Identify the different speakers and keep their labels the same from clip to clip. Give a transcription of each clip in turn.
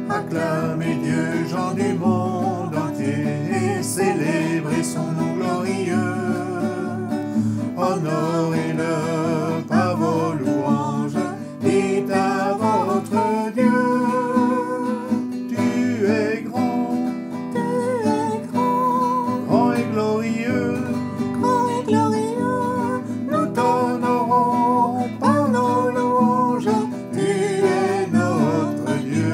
Speaker 1: Acclamez Dieu, gens du monde entier, célébrez son nom glorieux, honorez-le par vos louanges, dites à votre Dieu, tu es grand, grand et glorieux, nous t'honorons par nos louanges, tu es notre Dieu.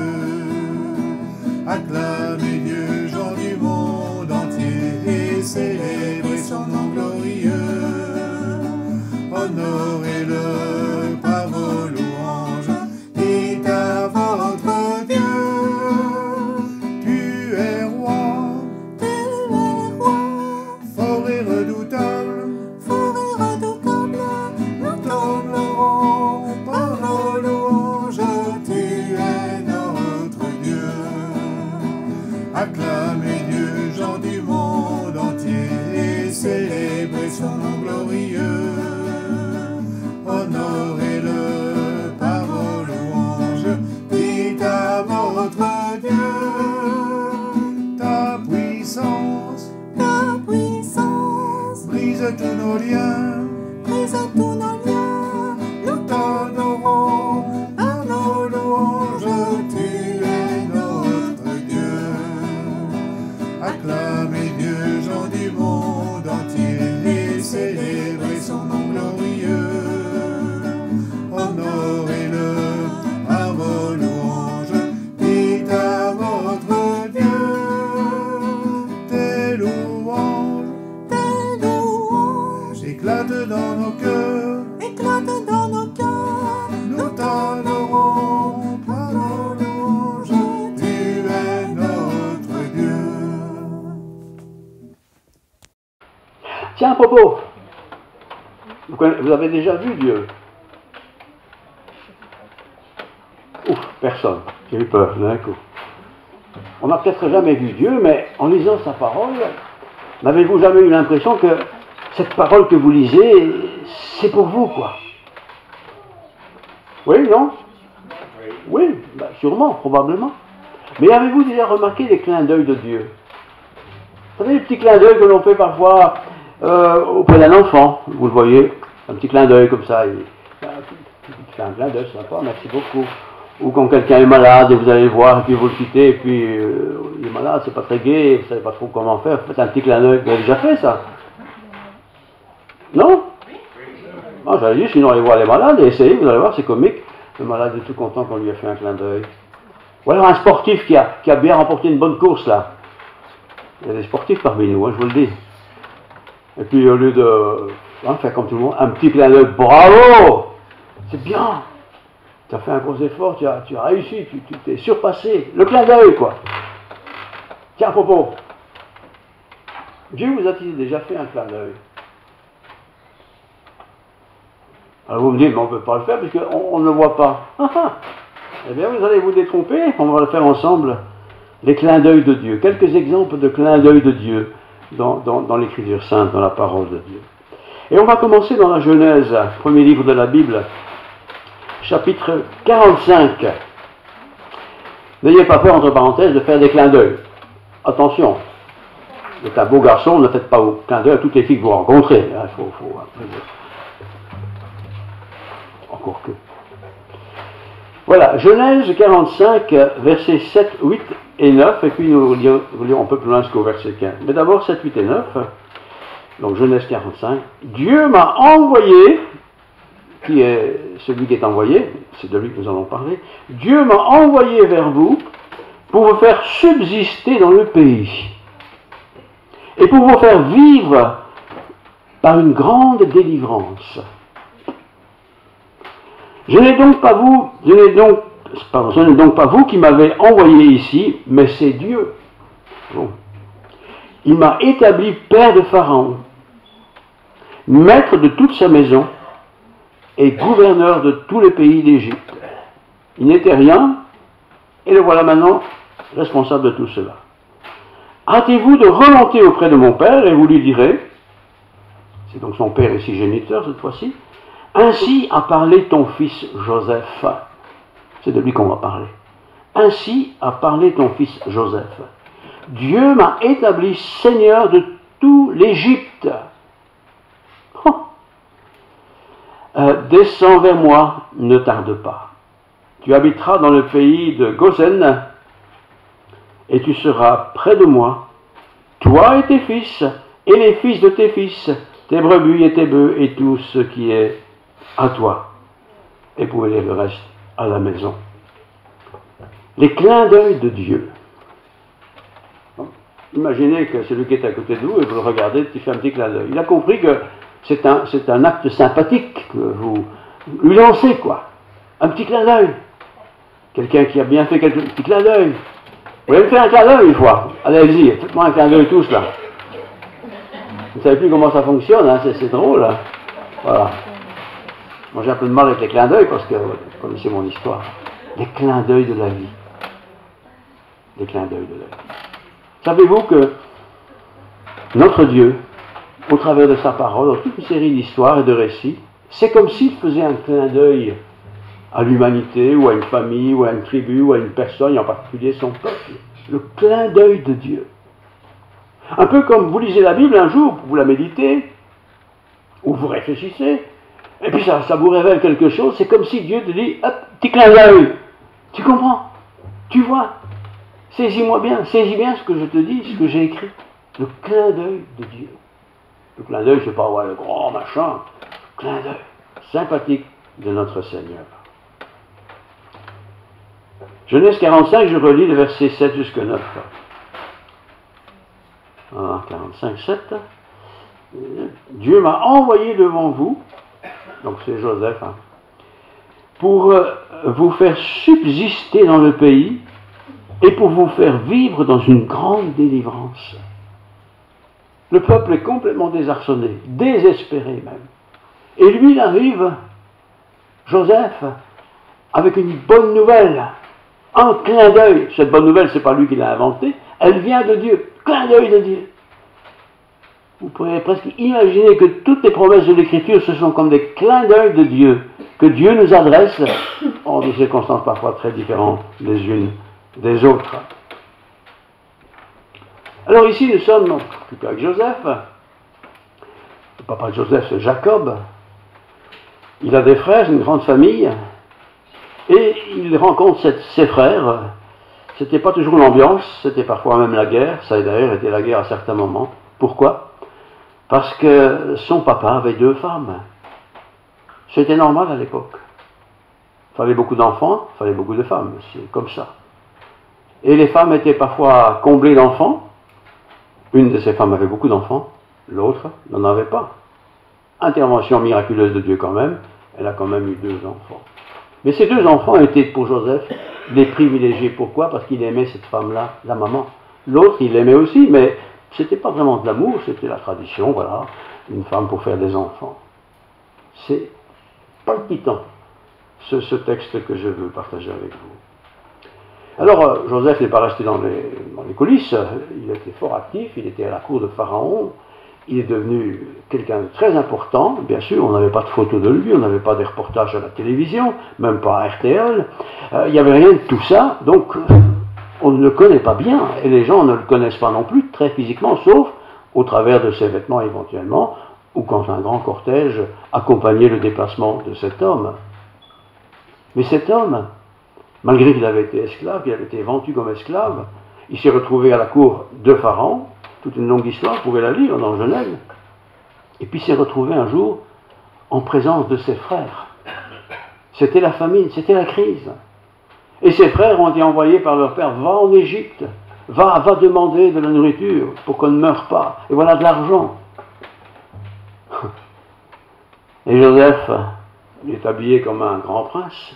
Speaker 1: Acclamez Dieu, gens du monde entier, célébrez son nom glorieux, honorez-le par vos louanges, dites à votre Dieu, tu es roi, fort et redoutable, nous t'honorons par nos louanges, tu es notre Dieu. Acclamez Dieu, gens du monde entier, célébrez son nom glorieux, honorez-le par vos louanges, dites à votre Dieu, ta puissance brise tous nos liens, nous t'honorons par nos louanges, tu es notre Dieu. Acclamez Dieu, gens du monde entier, célébrez son nom glorieux, honorez-le par vos louanges, dites à votre Dieu, tes louanges éclatent dans nos cœurs, nous t'honorons par nos louanges, tu es notre Dieu.
Speaker 2: Tiens, à propos, vous avez déjà vu Dieu? Ouf, personne. J'ai eu peur d'un coup. On n'a peut-être jamais vu Dieu, mais en lisant sa parole, n'avez-vous jamais eu l'impression que cette parole que vous lisez, c'est pour vous, quoi? Oui, non? Oui, bah, sûrement, probablement. Mais avez-vous déjà remarqué les clins d'œil de Dieu? Vous savez, les petits clins d'œil que l'on fait parfois auprès d'un enfant, vous le voyez, un petit clin d'œil comme ça, il fait un clin d'œil sympa, merci beaucoup. Ou quand quelqu'un est malade et vous allez le voir et puis vous le quittez et puis il est malade, c'est pas très gai, vous ne savez pas trop comment faire, faites un petit clin d'œil, vous avez déjà fait ça? Non? Non, j'allais dire, sinon allez voir les malades et essayez, vous allez voir, c'est comique, le malade est tout content qu'on lui a fait un clin d'œil. Ou alors un sportif qui a bien remporté une bonne course là. Il y a des sportifs parmi nous, hein, je vous le dis. Et puis au lieu de faire comme tout le monde, un petit clin d'œil, bravo! C'est bien! Tu as fait un gros effort, tu as réussi, tu t'es surpassé. Le clin d'œil, quoi. Tiens, à propos, Dieu vous a-t-il déjà fait un clin d'œil? Alors vous me dites, mais on ne peut pas le faire puisqu'on ne le voit pas. Eh bien, vous allez vous détromper, on va le faire ensemble. Les clins d'œil de Dieu. Quelques exemples de clins d'œil de Dieu dans l'Écriture sainte, dans la parole de Dieu. Et on va commencer dans la Genèse, premier livre de la Bible, chapitre 45. N'ayez pas peur, entre parenthèses, de faire des clins d'œil. Attention, vous êtes un beau garçon, ne faites pas au clin d'œil à toutes les filles que vous rencontrez. Il faut encore que. Voilà, Genèse 45, versets 7, 8 et 9, et puis nous lirons un peu plus loin jusqu'au verset 15. Mais d'abord 7, 8 et 9, donc Genèse 45. Dieu m'a envoyé, qui est celui qui est envoyé, c'est de lui que nous allons parler, Dieu m'a envoyé vers vous pour vous faire subsister dans le pays, et pour vous faire vivre par une grande délivrance. Ce n'est donc pas vous qui m'avez envoyé ici, mais c'est Dieu. Bon. Il m'a établi père de Pharaon, maître de toute sa maison et gouverneur de tous les pays d'Égypte. Il n'était rien Et le voilà maintenant responsable de tout cela. Hâtez-vous de remonter auprès de mon père et vous lui direz, c'est donc son père ici géniteur cette fois-ci, ainsi a parlé ton fils Joseph. C'est de lui qu'on va parler. Ainsi a parlé ton fils Joseph. Dieu m'a établi seigneur de tout l'Égypte. Descends vers moi, ne tarde pas. Tu habiteras dans le pays de Gosen, et tu seras près de moi, toi et tes fils, et les fils de tes fils, tes brebis et tes bœufs, et tout ce qui est à toi. Et vous pouvez lire le reste à la maison. Les clins d'œil de Dieu. Imaginez que celui qui est à côté de vous, et vous le regardez, il fait un petit clin d'œil. Il a compris que c'est un acte sympathique que vous lui lancez, quoi. Un petit clin d'œil. Quelqu'un qui a bien fait quelques petits clins d'œil. Vous voulez me faire un clin d'œil une fois? Allez-y, faites-moi un clin d'œil tous là. Vous ne savez plus comment ça fonctionne, hein, c'est drôle. Hein. Voilà. Moi j'ai un peu de mal avec les clins d'œil parce que vous connaissez mon histoire. Les clins d'œil de la vie. Les clins d'œil de la vie. Savez-vous que notre Dieu, au travers de sa parole, dans toute une série d'histoires et de récits, c'est comme s'il faisait un clin d'œil à l'humanité, ou à une famille, ou à une tribu, ou à une personne, et en particulier son peuple. Le clin d'œil de Dieu. Un peu comme vous lisez la Bible un jour, vous la méditez, ou vous réfléchissez, et puis ça vous révèle quelque chose, c'est comme si Dieu te dit, hop, petit clin d'œil. Tu comprends? Tu vois? Saisis-moi bien, saisis bien ce que je te dis, ce que j'ai écrit. Le clin d'œil de Dieu. Le clin d'œil, c'est pas le grand machin. Le clin d'œil sympathique de notre Seigneur. Genèse 45, je relis le verset 7 jusqu'à 9. Ah, 45, 7. Dieu m'a envoyé devant vous, donc c'est Joseph, hein, pour vous faire subsister dans le pays et pour vous faire vivre dans une grande délivrance. Le peuple est complètement désarçonné, désespéré même. Et lui, il arrive, Joseph, avec une bonne nouvelle, un clin d'œil. Cette bonne nouvelle, ce n'est pas lui qui l'a inventée, elle vient de Dieu, clin d'œil de Dieu. Vous pourriez presque imaginer que toutes les promesses de l'Écriture, ce sont comme des clins d'œil de Dieu, que Dieu nous adresse en des circonstances parfois très différentes les unes des autres. Alors ici, nous sommes plutôt avec Joseph. Le papa de Joseph, c'est Jacob. Il a des frères, une grande famille. Et il rencontre ses frères. C'était pas toujours l'ambiance, c'était parfois même la guerre. Ça a d'ailleurs été la guerre à certains moments. Pourquoi? Parce que son papa avait 2 femmes. C'était normal à l'époque. Il fallait beaucoup d'enfants, il fallait beaucoup de femmes. C'est comme ça. Et les femmes étaient parfois comblées d'enfants. Une de ces femmes avait beaucoup d'enfants, l'autre n'en avait pas. Intervention miraculeuse de Dieu quand même, elle a quand même eu 2 enfants. Mais ces 2 enfants étaient pour Joseph des privilégiés. Pourquoi? Parce qu'il aimait cette femme-là, la maman. L'autre, il l'aimait aussi, mais c'était pas vraiment de l'amour, c'était la tradition, voilà, une femme pour faire des enfants. C'est palpitant, ce texte que je veux partager avec vous. Alors, Joseph n'est pas resté dans les coulisses, il était fort actif, il était à la cour de Pharaon, il est devenu quelqu'un de très important. Bien sûr, on n'avait pas de photos de lui, on n'avait pas des reportages à la télévision, même pas à RTL, il n'y avait rien de tout ça, donc on ne le connaît pas bien, et les gens ne le connaissent pas non plus très physiquement, sauf au travers de ses vêtements éventuellement, ou quand un grand cortège accompagnait le déplacement de cet homme. Mais cet homme, malgré qu'il avait été esclave, qu'il avait été vendu comme esclave, il s'est retrouvé à la cour de Pharaon, toute une longue histoire, vous pouvez la lire dans Genèse, et puis s'est retrouvé un jour en présence de ses frères. C'était la famine, c'était la crise. Et ses frères ont été envoyés par leur père, va en Égypte, va demander de la nourriture pour qu'on ne meure pas, et voilà de l'argent. Et Joseph, il est habillé comme un grand prince,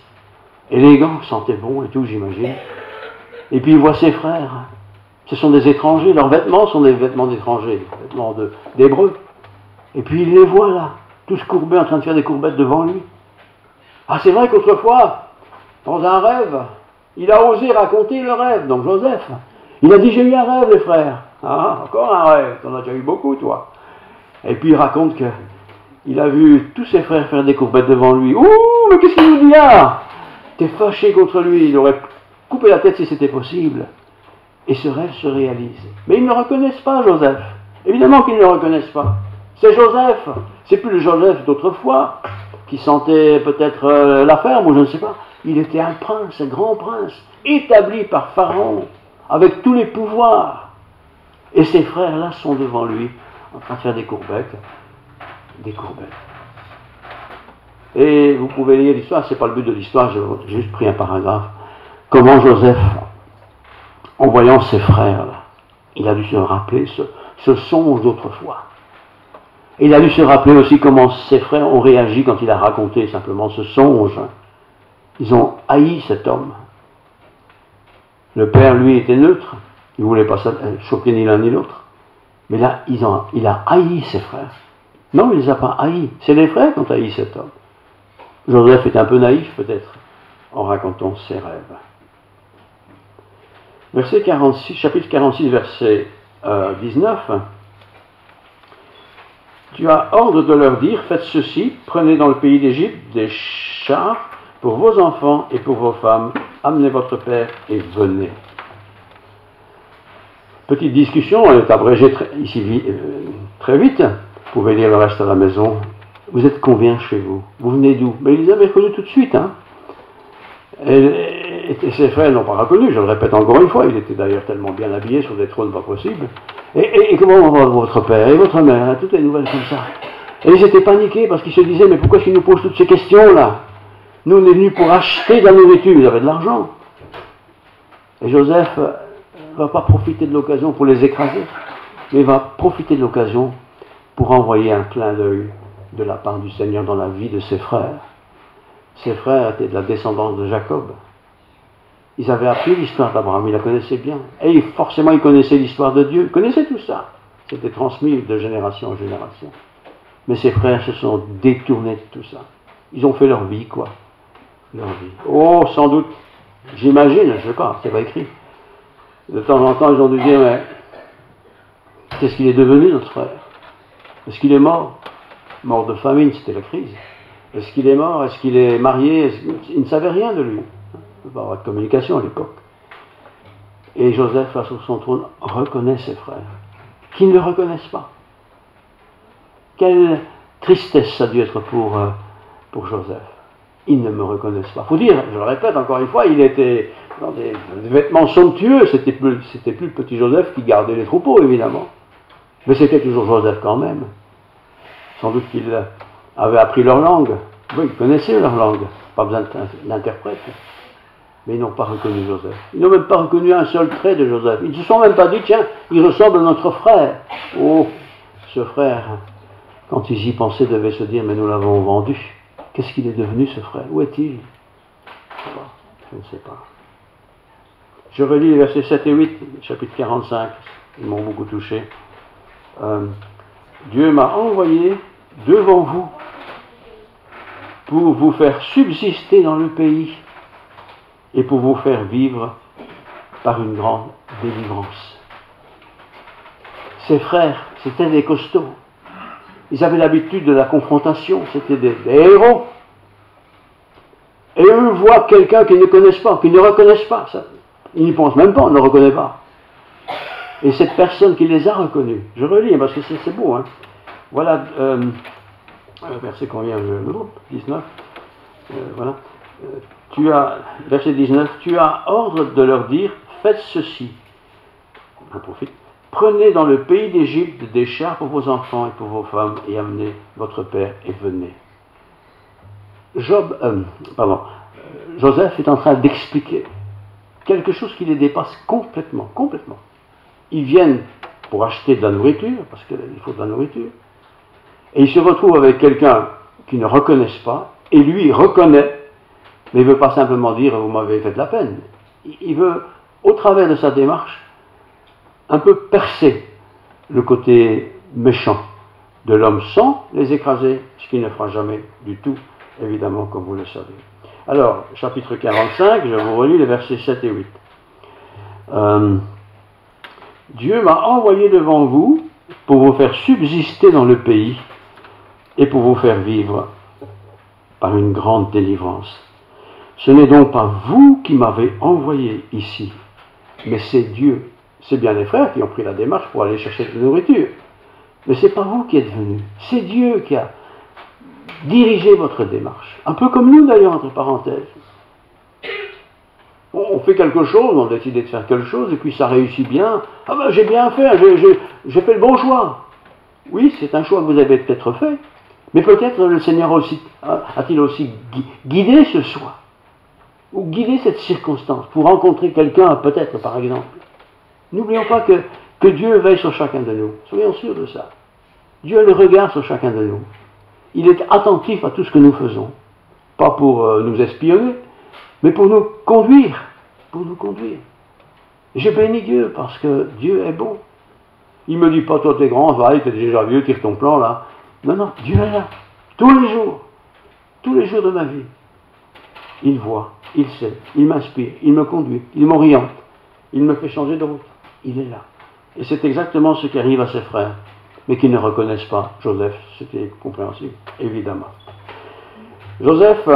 Speaker 2: élégant, sentait bon et tout, j'imagine. Et puis il voit ses frères. Ce sont des étrangers, leurs vêtements sont des vêtements d'étrangers, des vêtements d'hébreux. Et puis il les voit là, tous courbés en train de faire des courbettes devant lui. Ah, c'est vrai qu'autrefois, dans un rêve, Il a osé raconter le rêve, donc Joseph. Il a dit, j'ai eu un rêve, les frères. Ah, encore un rêve, t'en as déjà eu beaucoup, toi. Et puis il raconte qu'il a vu tous ses frères faire des courbettes devant lui. Ouh, mais qu'est-ce qu'il nous dit là? T'es fâché contre lui, il aurait coupé la tête si c'était possible. Et ce rêve se réalise. Mais ils ne le reconnaissent pas, Joseph. Évidemment qu'ils ne le reconnaissent pas. C'est Joseph. C'est plus le Joseph d'autrefois, qui sentait peut-être la ferme, ou je ne sais pas. Il était un prince, un grand prince, établi par Pharaon, avec tous les pouvoirs. Et ses frères-là sont devant lui, en train de faire des courbettes. Des courbettes. Et vous pouvez lire l'histoire, c'est pas le but de l'histoire, j'ai juste pris un paragraphe. Comment Joseph, en voyant ses frères-là, il a dû se rappeler ce songe d'autrefois. Et il a dû se rappeler aussi comment ses frères ont réagi quand il a raconté simplement ce songe. Ils ont haï cet homme. Le père, lui, était neutre. Il ne voulait pas choquer ni l'un ni l'autre. Mais là, il a haï ses frères. Non, il ne les a pas haïs. C'est les frères qui ont haï cet homme. Joseph est un peu naïf, peut-être, en racontant ses rêves. Verset 46, chapitre 46, verset 19. Tu as ordre de leur dire, faites ceci, prenez dans le pays d'Égypte des chars pour vos enfants et pour vos femmes, amenez votre père et venez. Petite discussion, elle est abrégée ici très vite. Vous pouvez lire le reste à la maison. Vous êtes combien chez vous? Vous venez d'où? Mais ils les avaient reconnus tout de suite. Hein. Et ses frères ne l'ont pas reconnu, je le répète encore une fois. Il était d'ailleurs tellement bien habillé sur des trônes pas possible. Et comment va votre père et votre mère? Hein, toutes les nouvelles comme ça. Et ils étaient paniqués parce qu'ils se disaient, mais pourquoi est-ce qu'ils nous posent toutes ces questions-là? Nous, on est venus pour acheter de la nourriture, ils avaient de l'argent. Et Joseph ne va pas profiter de l'occasion pour les écraser, mais va profiter de l'occasion pour envoyer un clin d'œil de la part du Seigneur dans la vie de ses frères. Ses frères étaient de la descendance de Jacob. Ils avaient appris l'histoire d'Abraham, ils la connaissaient bien. Et forcément, ils connaissaient l'histoire de Dieu, ils connaissaient tout ça. C'était transmis de génération en génération. Mais ses frères se sont détournés de tout ça. Ils ont fait leur vie, quoi. Leur vie. Oh, sans doute, j'imagine, je ne sais pas, c'est pas écrit. De temps en temps, ils ont dû dire, mais qu'est-ce qu'il est devenu, notre frère? Est-ce qu'il est mort? Mort de famine, c'était la crise. Est-ce qu'il est mort? Est-ce qu'il est marié? Ils ne savaient rien de lui. Il ne peut pas avoir de communication à l'époque. Et Joseph, là sur son trône, reconnaît ses frères, qui ne le reconnaissent pas. Quelle tristesse ça a dû être pour Joseph. Ils ne me reconnaissent pas. Il faut dire, je le répète encore une fois, il était dans des vêtements somptueux. C'était plus le petit Joseph qui gardait les troupeaux, évidemment. Mais c'était toujours Joseph quand même. Sans doute qu'il avait appris leur langue. Oui, ils connaissaient leur langue. Pas besoin d'interprète. Mais ils n'ont pas reconnu Joseph. Ils n'ont même pas reconnu un seul trait de Joseph. Ils ne se sont même pas dit, tiens, il ressemble à notre frère. Oh, ce frère, quand ils y pensaient, devait se dire, mais nous l'avons vendu. Qu'est-ce qu'il est devenu, ce frère? Où est-il? Je ne sais pas. Je relis les versets 7 et 8, chapitre 45. Ils m'ont beaucoup touché. Dieu m'a envoyé devant vous pour vous faire subsister dans le pays et pour vous faire vivre par une grande délivrance. Ses frères, c'était des costauds. Ils avaient l'habitude de la confrontation, c'était des héros. Et eux voient quelqu'un qu'ils ne connaissent pas, qu'ils ne reconnaissent pas. Ça. Ils n'y pensent même pas, on ne le reconnaît pas. Et cette personne qui les a reconnus, je relis parce que c'est beau. Hein. Voilà, verset combien? 19. Voilà. Verset 19, tu as ordre de leur dire, faites ceci. J'en profite. Prenez dans le pays d'Égypte des chars pour vos enfants et pour vos femmes et amenez votre père et venez. Joseph est en train d'expliquer quelque chose qui les dépasse complètement. Ils viennent pour acheter de la nourriture, parce qu'il faut de la nourriture, et ils se retrouvent avec quelqu'un qu'ils ne reconnaissent pas, et lui il reconnaît, mais il ne veut pas simplement dire vous m'avez fait de la peine. Il veut, au travers de sa démarche, un peu percer le côté méchant de l'homme sans les écraser, ce qu'il ne fera jamais du tout, évidemment, comme vous le savez. Alors, chapitre 45, je vous relis les versets 7 et 8. Dieu m'a envoyé devant vous pour vous faire subsister dans le pays et pour vous faire vivre par une grande délivrance. Ce n'est donc pas vous qui m'avez envoyé ici, mais c'est Dieu. C'est bien les frères qui ont pris la démarche pour aller chercher de la nourriture. Mais ce n'est pas vous qui êtes venus, c'est Dieu qui a dirigé votre démarche. Un peu comme nous d'ailleurs, entre parenthèses. On fait quelque chose, on a décidé de faire quelque chose, et puis ça réussit bien. Ah ben j'ai bien fait, j'ai fait le bon choix. Oui, c'est un choix que vous avez peut-être fait, mais peut-être le Seigneur aussi, a-t-il aussi guidé ce choix, ou guidé cette circonstance, pour rencontrer quelqu'un, peut-être par exemple. N'oublions pas que Dieu veille sur chacun de nous, soyons sûrs de ça. Dieu a le regard sur chacun de nous. Il est attentif à tout ce que nous faisons, pas pour nous espionner, mais pour nous conduire, pour nous conduire. Je bénis Dieu parce que Dieu est bon. Il ne me dit pas, toi t'es grand, va, t'es déjà vieux, tire ton plan là. Non, non, Dieu est là, tous les jours de ma vie. Il voit, il sait, il m'inspire, il me conduit, il m'oriente, il me fait changer de route. Il est là. Et c'est exactement ce qui arrive à ses frères, mais qui ne reconnaissent pas Joseph. C'était compréhensible, évidemment. Joseph,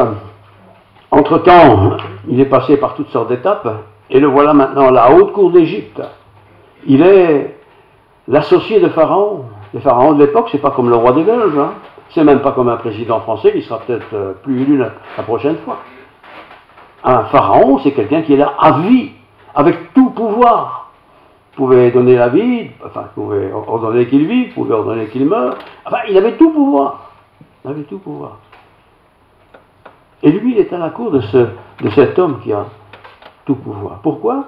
Speaker 2: entre-temps, il est passé par toutes sortes d'étapes, et le voilà maintenant à la haute cour d'Égypte. Il est l'associé de Pharaon. Les pharaons de l'époque, c'est pas comme le roi des Belges, hein. C'est même pas comme un président français qui sera peut-être plus élu la prochaine fois. Un pharaon, c'est quelqu'un qui est là à vie, avec tout pouvoir. Vous pouvez donner la vie, enfin, vous pouvez ordonner qu'il vive, vous pouvez ordonner qu'il meure. Enfin, il avait tout pouvoir. Il avait tout pouvoir. Et lui, il est à la cour de cet homme qui a tout pouvoir. Pourquoi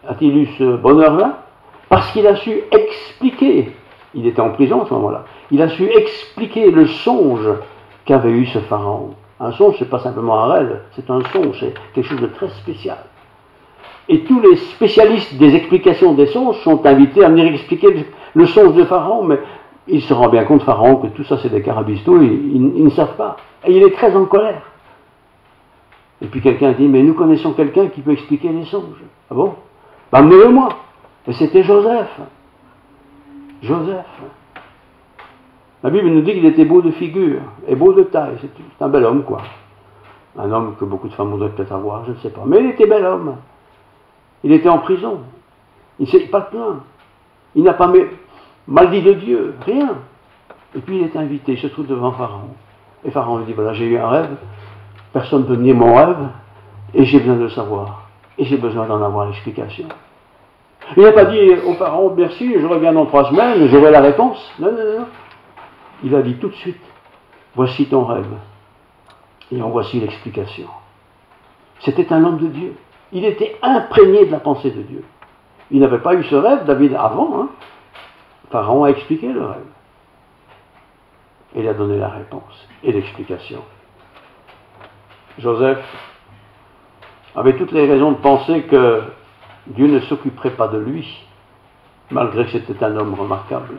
Speaker 2: a-t-il eu ce bonheur-là? Parce qu'il a su expliquer, il était en prison à ce moment-là, il a su expliquer le songe qu'avait eu ce pharaon. Un songe, ce n'est pas simplement un rêve, c'est un songe, c'est quelque chose de très spécial. Et tous les spécialistes des explications des songes sont invités à venir expliquer le songe de Pharaon, mais il se rend bien compte, Pharaon, que tout ça c'est des carabistous, ils ne savent pas. Et il est très en colère. Et puis quelqu'un dit, mais nous connaissons quelqu'un qui peut expliquer les songes. Ah bon? Ben, amenez-le-moi. Et c'était Joseph. Joseph. La Bible nous dit qu'il était beau de figure et beau de taille. C'est un bel homme, quoi. Un homme que beaucoup de femmes voudraient peut-être avoir, je ne sais pas. Mais il était bel homme. Il était en prison. Il ne s'est pas plaint. Il n'a pas mal dit de Dieu, rien. Et puis il est invité, il se trouve devant Pharaon. Et Pharaon lui dit, voilà, j'ai eu un rêve, personne ne peut nier mon rêve, et j'ai besoin de le savoir. Et j'ai besoin d'en avoir l'explication. Il n'a pas dit au Pharaon, merci, je reviens dans 3 semaines, j'aurai la réponse. Non, non, non. Il a dit tout de suite, voici ton rêve. Et en voici l'explication. C'était un homme de Dieu. Il était imprégné de la pensée de Dieu. Il n'avait pas eu ce rêve, David, avant. Hein. Pharaon a expliqué le rêve. Et il a donné la réponse et l'explication. Joseph avait toutes les raisons de penser que Dieu ne s'occuperait pas de lui, malgré que c'était un homme remarquable.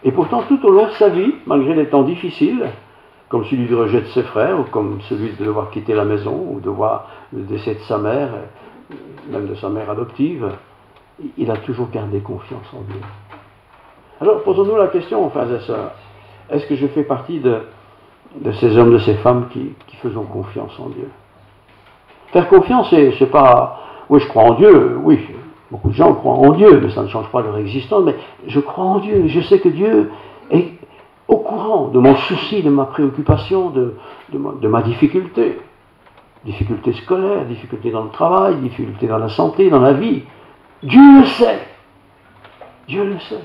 Speaker 2: Et pourtant, tout au long de sa vie, malgré les temps difficiles, comme celui du rejet de ses frères, ou comme celui de devoir quitter la maison, ou de voir le décès de sa mère, même de sa mère adoptive, il a toujours gardé confiance en Dieu. Alors, posons-nous la question, frères et sœurs, est-ce que je fais partie de ces hommes, de ces femmes qui faisons confiance en Dieu? Faire confiance, c'est pas, oui, je crois en Dieu, oui, beaucoup de gens croient en Dieu, mais ça ne change pas leur existence, mais je crois en Dieu, je sais que Dieu est au courant de mon souci, de ma préoccupation, de ma difficulté. Difficulté scolaire, difficulté dans le travail, difficulté dans la santé, dans la vie. Dieu le sait. Dieu le sait.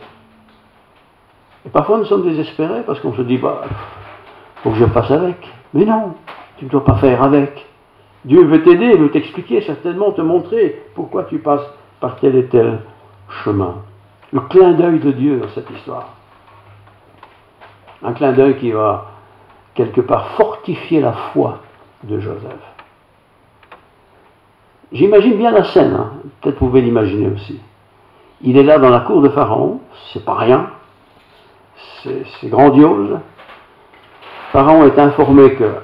Speaker 2: Et parfois nous sommes désespérés parce qu'on se dit, bah, faut que je fasse avec. Mais non, tu ne dois pas faire avec. Dieu veut t'aider, veut t'expliquer, certainement te montrer pourquoi tu passes par tel et tel chemin. Le clin d'œil de Dieu dans cette histoire. Un clin d'œil qui va quelque part fortifier la foi de Joseph. J'imagine bien la scène, hein. Peut-être vous pouvez l'imaginer aussi. Il est là dans la cour de Pharaon, c'est pas rien, c'est grandiose. Pharaon est informé que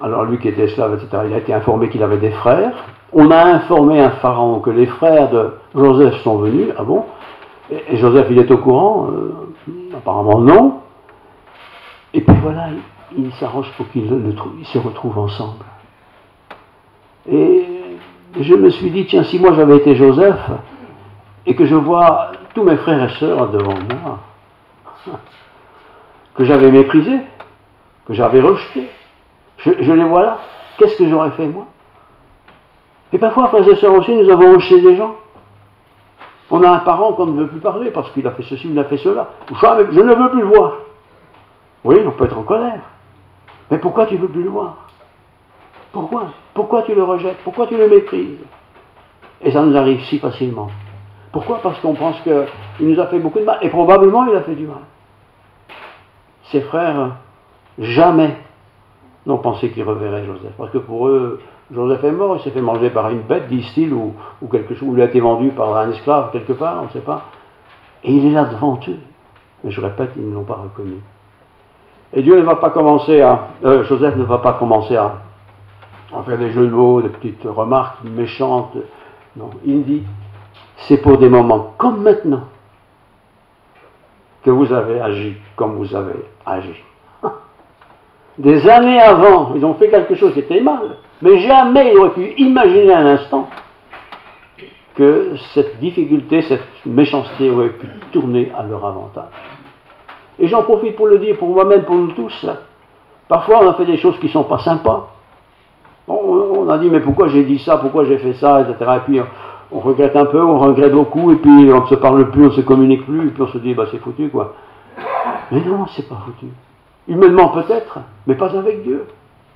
Speaker 2: Alors lui qui était esclave, etc., il a été informé qu'il avait des frères. On a informé un pharaon que les frères de Joseph sont venus. Ah bon? Et Joseph, il est au courant? Apparemment non. Et puis voilà, il s'arrange pour qu'ils se retrouvent ensemble. Et je me suis dit, tiens, si moi j'avais été Joseph, et que je vois tous mes frères et sœurs devant moi, que j'avais méprisés, que j'avais rejetés, je les vois là, qu'est-ce que j'aurais fait moi? Et parfois, frères et sœurs aussi, nous avons rejeté des gens. On a un parent qu'on ne veut plus parler parce qu'il a fait ceci, il a fait cela. Je ne veux plus le voir. Oui, on peut être en colère. Mais pourquoi tu ne veux plus le voir? Pourquoi? Pourquoi tu le rejettes? Pourquoi tu le méprises? Et ça nous arrive si facilement. Pourquoi? Parce qu'on pense qu'il nous a fait beaucoup de mal. Et probablement il a fait du mal. Ses frères, jamais n'ont pensé qu'ils reverraient Joseph. Parce que pour eux, Joseph est mort, il s'est fait manger par une bête, disent-ils, ou quelque chose, ou il a été vendu par un esclave quelque part, on ne sait pas. Et il est là devant eux. Mais je répète, ils ne l'ont pas reconnu. Et Dieu ne va pas commencer Joseph ne va pas commencer à faire des jeux de mots, des petites remarques méchantes. Non, il dit, c'est pour des moments comme maintenant que vous avez agi comme vous avez agi. Des années avant, ils ont fait quelque chose qui était mal, mais jamais ils auraient pu imaginer un instant que cette difficulté, cette méchanceté aurait pu tourner à leur avantage. Et j'en profite pour le dire pour moi-même, pour nous tous. Parfois on a fait des choses qui ne sont pas sympas. On a dit mais pourquoi j'ai dit ça, pourquoi j'ai fait ça, etc. Et puis on regrette un peu, on regrette beaucoup, et puis on ne se parle plus, on ne se communique plus, et puis on se dit bah c'est foutu quoi. Mais non, c'est pas foutu. Humainement peut-être, mais pas avec Dieu.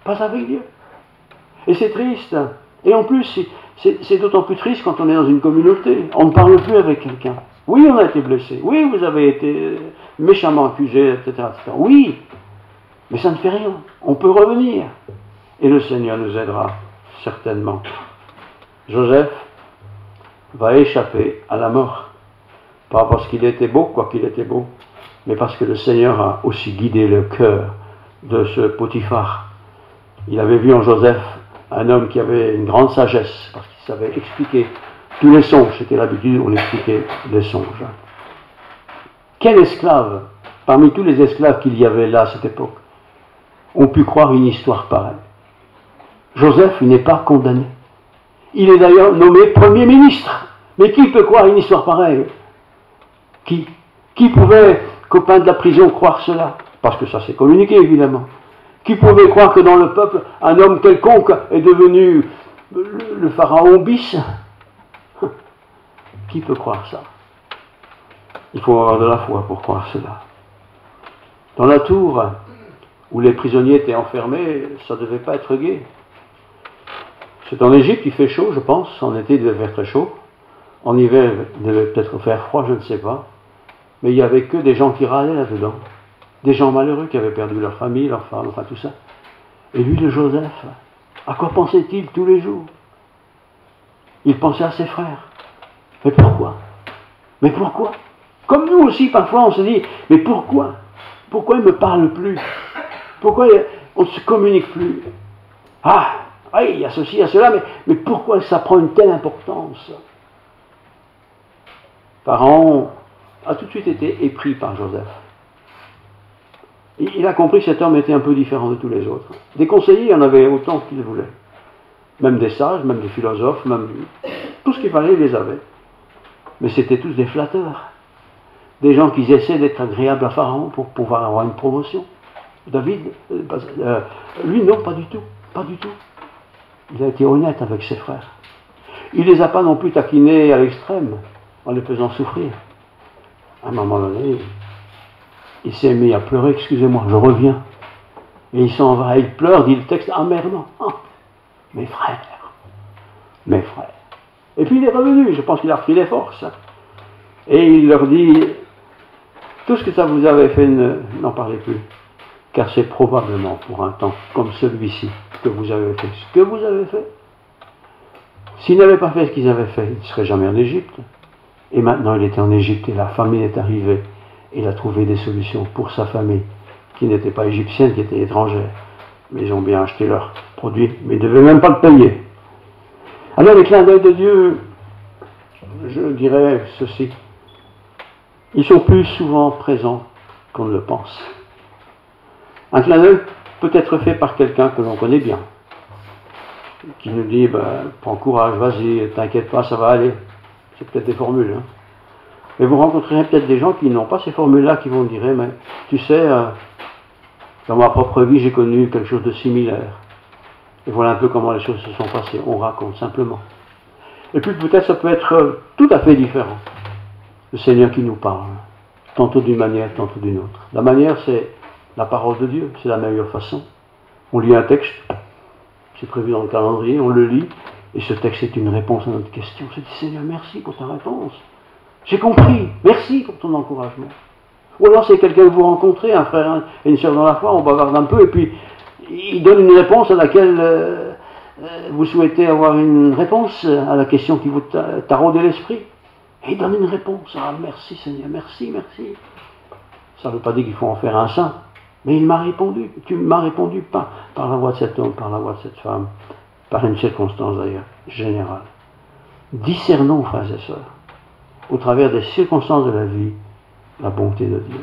Speaker 2: Pas avec Dieu. Et c'est triste. Et en plus, c'est d'autant plus triste quand on est dans une communauté. On ne parle plus avec quelqu'un. Oui, on a été blessé. Oui, vous avez été méchamment accusé, etc., etc. Oui, mais ça ne fait rien. On peut revenir. Et le Seigneur nous aidera, certainement. Joseph va échapper à la mort. Pas parce qu'il était beau, quoiqu'il était beau, mais parce que le Seigneur a aussi guidé le cœur de ce Potiphar. Il avait vu en Joseph un homme qui avait une grande sagesse, parce qu'il savait expliquer tous les songes. C'était l'habitude, on expliquait les songes. Quel esclave, parmi tous les esclaves qu'il y avait là à cette époque, ont pu croire une histoire pareille? Joseph, il n'est pas condamné. Il est d'ailleurs nommé Premier ministre. Mais qui peut croire une histoire pareille? Qui pouvait, copain de la prison, croire cela? Parce que ça s'est communiqué, évidemment. Qui pouvait croire que dans le peuple, un homme quelconque est devenu le pharaon bis? Qui peut croire ça? Il faut avoir de la foi pour croire cela. Dans la tour où les prisonniers étaient enfermés, ça ne devait pas être gai. C'est en Égypte, il fait chaud, je pense. En été, il devait faire très chaud. En hiver, il devait peut-être faire froid, je ne sais pas. Mais il n'y avait que des gens qui râlaient là-dedans. Des gens malheureux qui avaient perdu leur famille, leur femme, enfin tout ça. Et lui, le Joseph, à quoi pensait-il tous les jours? Il pensait à ses frères. Mais pourquoi? Mais pourquoi? Comme nous aussi, parfois, on se dit, mais pourquoi? Pourquoi il ne me parle plus? Pourquoi on ne se communique plus? Ah, oui, il y a ceci, il y a cela, mais pourquoi ça prend une telle importance? Pharaon a tout de suite été épris par Joseph. Il a compris que cet homme était un peu différent de tous les autres. Des conseillers, il y en avait autant qu'il voulait. Même des sages, même des philosophes, même tout ce qu'il fallait, il les avait. Mais c'était tous des flatteurs. Des gens qui essaient d'être agréables à Pharaon pour pouvoir avoir une promotion. David, lui non, pas du tout. Pas du tout. Il a été honnête avec ses frères. Il ne les a pas non plus taquinés à l'extrême, en les faisant souffrir. À un moment donné, il s'est mis à pleurer, excusez-moi, je reviens. Et il s'en va, il pleure, dit le texte, amèrement. Ah, mes frères. Et puis il est revenu, je pense qu'il a repris les forces. Et il leur dit, tout ce que ça vous avait fait, n'en parlez plus. Car c'est probablement pour un temps comme celui-ci que vous avez fait ce que vous avez fait. S'ils n'avaient pas fait ce qu'ils avaient fait, ils ne seraient jamais en Égypte. Et maintenant il était en Égypte et la famine est arrivée. Et il a trouvé des solutions pour sa famille, qui n'était pas égyptienne, qui était étrangère. mais ils ont bien acheté leur produit, mais ils ne devaient même pas le payer. Alors les clins d'œil de Dieu, je dirais ceci, ils sont plus souvent présents qu'on ne le pense. Un clin d'œil peut être fait par quelqu'un que l'on connaît bien, qui nous dit, prends courage, vas-y, t'inquiète pas, ça va aller. C'est peut-être des formules. Hein. Mais vous rencontrerez peut-être des gens qui n'ont pas ces formules-là, qui vont dire, mais tu sais, dans ma propre vie, j'ai connu quelque chose de similaire. Et voilà un peu comment les choses se sont passées. On raconte simplement. Et puis peut-être ça peut être tout à fait différent. Le Seigneur qui nous parle, tantôt d'une manière, tantôt d'une autre. La manière, c'est la parole de Dieu, c'est la meilleure façon. On lit un texte, c'est prévu dans le calendrier, on le lit, et ce texte est une réponse à notre question. Je dis, Seigneur, merci pour ta réponse. J'ai compris, merci pour ton encouragement. Ou alors c'est quelqu'un que vous rencontrez, un frère et une sœur dans la foi, on bavarde un peu, et puis il donne une réponse à laquelle vous souhaitez avoir une réponse à la question qui vous taraudait l'esprit. Et il donne une réponse. Ah, merci Seigneur, merci, merci. Ça ne veut pas dire qu'il faut en faire un saint, mais il m'a répondu. Tu m'as répondu pas par la voix de cet homme, par la voix de cette femme, par une circonstance d'ailleurs, générale. Discernons, frères et sœurs, au travers des circonstances de la vie, la bonté de Dieu.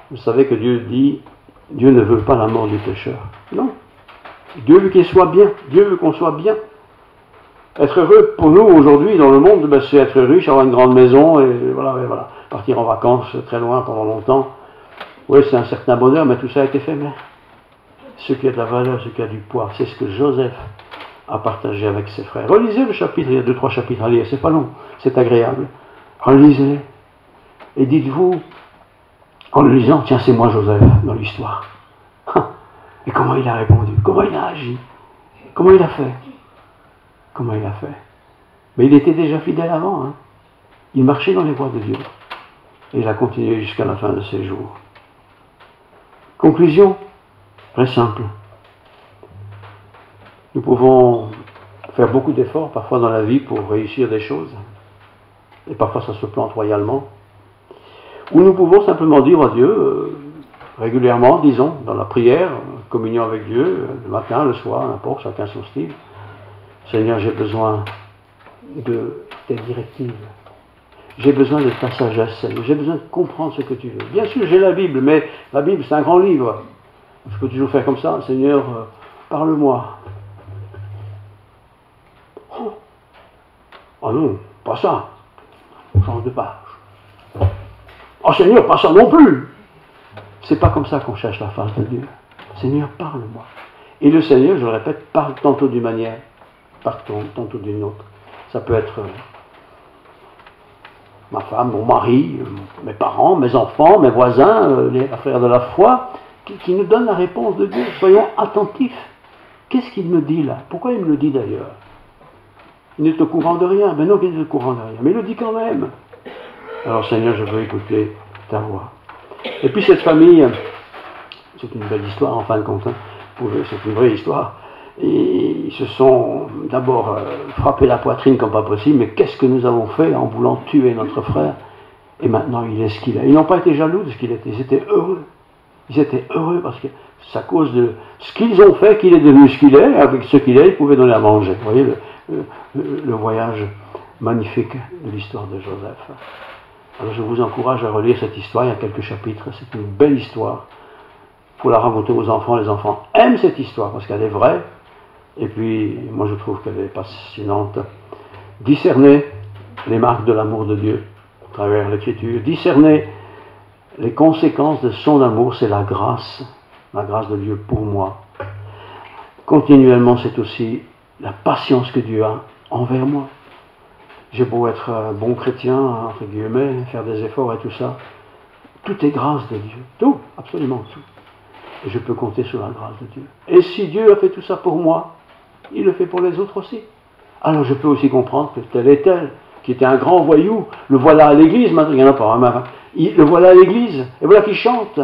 Speaker 2: Vous savez que Dieu dit, Dieu ne veut pas la mort du pécheur. Non. Dieu veut qu'il soit bien. Dieu veut qu'on soit bien. Être heureux pour nous aujourd'hui dans le monde, c'est être riche, avoir une grande maison et voilà. Partir en vacances très loin pendant longtemps. Oui, c'est un certain bonheur, mais tout ça est éphémère. Ce qui a de la valeur, ce qui a du poids, c'est ce que Joseph a partagé avec ses frères. Relisez le chapitre, il y a 2-3 chapitres à lire, c'est pas long, c'est agréable. Relisez et dites-vous, en le lisant, tiens, c'est moi Joseph dans l'histoire. Et comment il a répondu, comment il a agi, comment il a fait. Comment il a fait. Mais il était déjà fidèle avant. Hein. Il marchait dans les voies de Dieu. Et il a continué jusqu'à la fin de ses jours. Conclusion, très simple. Nous pouvons faire beaucoup d'efforts parfois dans la vie pour réussir des choses. Et parfois ça se plante royalement. Ou nous pouvons simplement dire à Dieu, régulièrement, disons, dans la prière, communion avec Dieu, le matin, le soir, n'importe, chacun son style. Seigneur, j'ai besoin de tes directives. J'ai besoin de ta sagesse, Seigneur. J'ai besoin de comprendre ce que tu veux. Bien sûr, j'ai la Bible, mais la Bible, c'est un grand livre. Je peux toujours faire comme ça. Seigneur, parle-moi. Oh non, pas ça. On change de page. Oh Seigneur, pas ça non plus. C'est pas comme ça qu'on cherche la face de Dieu. Seigneur, parle-moi. Et le Seigneur, je le répète, parle tantôt d'une manière, tantôt d'une autre. Ça peut être ma femme, mon mari, mes parents, mes enfants, mes voisins, les frères de la foi, qui nous donnent la réponse de Dieu. Soyons attentifs. Qu'est-ce qu'il me dit là? Pourquoi il me le dit d'ailleurs? Il n'est au courant de rien. Mais non, il n'est au courant de rien. Mais il le dit quand même. Alors Seigneur, je veux écouter ta voix. Et puis cette famille, c'est une belle histoire en fin de compte, hein. C'est une vraie histoire. Et ils se sont d'abord frappés la poitrine comme pas possible, mais qu'est-ce que nous avons fait en voulant tuer notre frère? Et maintenant il est ce qu'il est. Ils n'ont pas été jaloux de ce qu'il était, ils étaient heureux. Ils étaient heureux parce que c'est à cause de ce qu'ils ont fait qu'il est devenu ce qu'il est. Avec ce qu'il est, il pouvait donner à manger. Vous voyez le voyage magnifique de l'histoire de Joseph. Alors je vous encourage à relire cette histoire, il y a quelques chapitres, c'est une belle histoire. Il faut la raconter aux enfants, les enfants aiment cette histoire parce qu'elle est vraie. Et puis, moi je trouve qu'elle est passionnante. Discerner les marques de l'amour de Dieu à travers l'Écriture. Discerner les conséquences de son amour, c'est la grâce de Dieu pour moi. Continuellement, c'est aussi la patience que Dieu a envers moi. J'ai beau être un bon chrétien, entre guillemets, faire des efforts et tout ça. Tout est grâce de Dieu. Tout, absolument tout. Et je peux compter sur la grâce de Dieu. Et si Dieu a fait tout ça pour moi, il le fait pour les autres aussi. Alors je peux aussi comprendre que tel et tel, qui était un grand voyou, le voilà à l'église, maintenant il n'y en a pas, hein, le voilà à l'église, et voilà qu'il chante.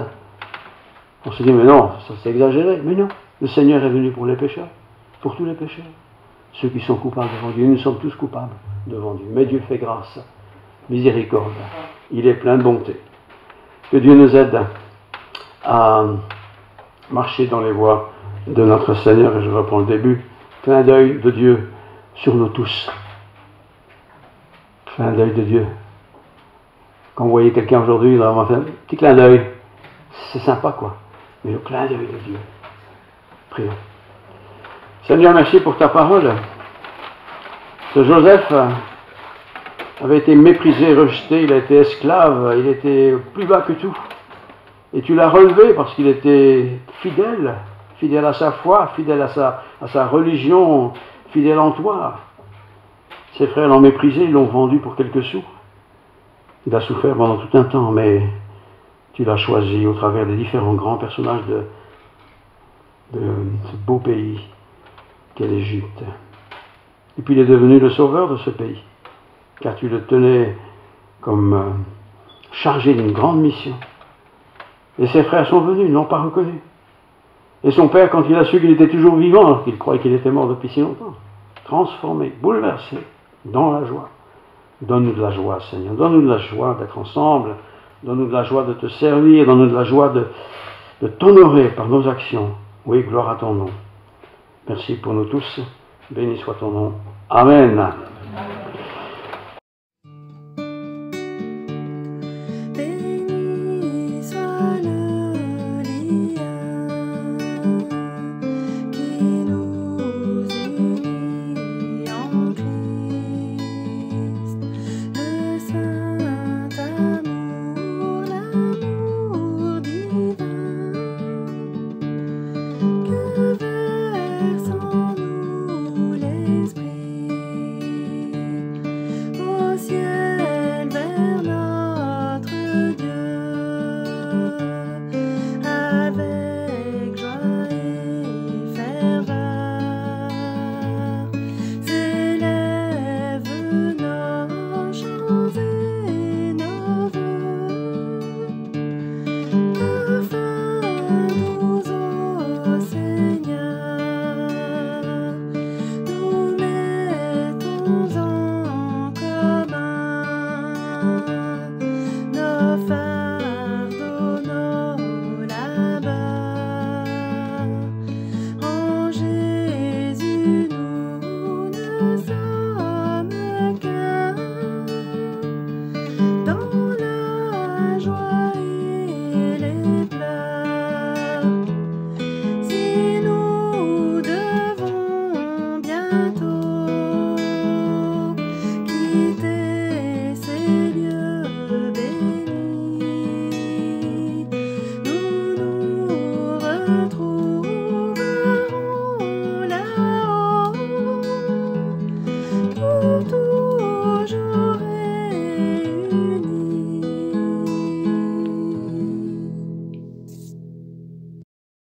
Speaker 2: On se dit, mais non, ça c'est exagéré. Mais non, le Seigneur est venu pour les pécheurs, pour tous les pécheurs. Ceux qui sont coupables devant Dieu, nous sommes tous coupables devant Dieu. Mais Dieu fait grâce, miséricorde, il est plein de bonté. Que Dieu nous aide à marcher dans les voies de notre Seigneur. Et je reprends le début. Clin d'œil de Dieu sur nous tous. Clin d'œil de Dieu. Quand vous voyez quelqu'un aujourd'hui, il va faire un petit clin d'œil. C'est sympa, quoi. Mais le clin d'œil de Dieu. Prions. Seigneur, merci pour ta parole. Ce Joseph avait été méprisé, rejeté, il a été esclave, il était plus bas que tout. Et tu l'as relevé parce qu'il était fidèle, fidèle à sa foi, fidèle à sa religion, fidèle en toi. Ses frères l'ont méprisé, ils l'ont vendu pour quelques sous. Il a souffert pendant tout un temps, mais tu l'as choisi au travers des différents grands personnages de ce beau pays qu'est l'Égypte. Et puis il est devenu le sauveur de ce pays, car tu le tenais comme chargé d'une grande mission. Et ses frères sont venus, ils ne l'ont pas reconnu. Et son père, quand il a su qu'il était toujours vivant, alors qu'il croyait qu'il était mort depuis si longtemps, transformé, bouleversé, dans la joie. Donne-nous de la joie, Seigneur. Donne-nous de la joie d'être ensemble. Donne-nous de la joie de te servir. Donne-nous de la joie de t'honorer par nos actions. Oui, gloire à ton nom. Merci pour nous tous. Béni soit ton nom. Amen.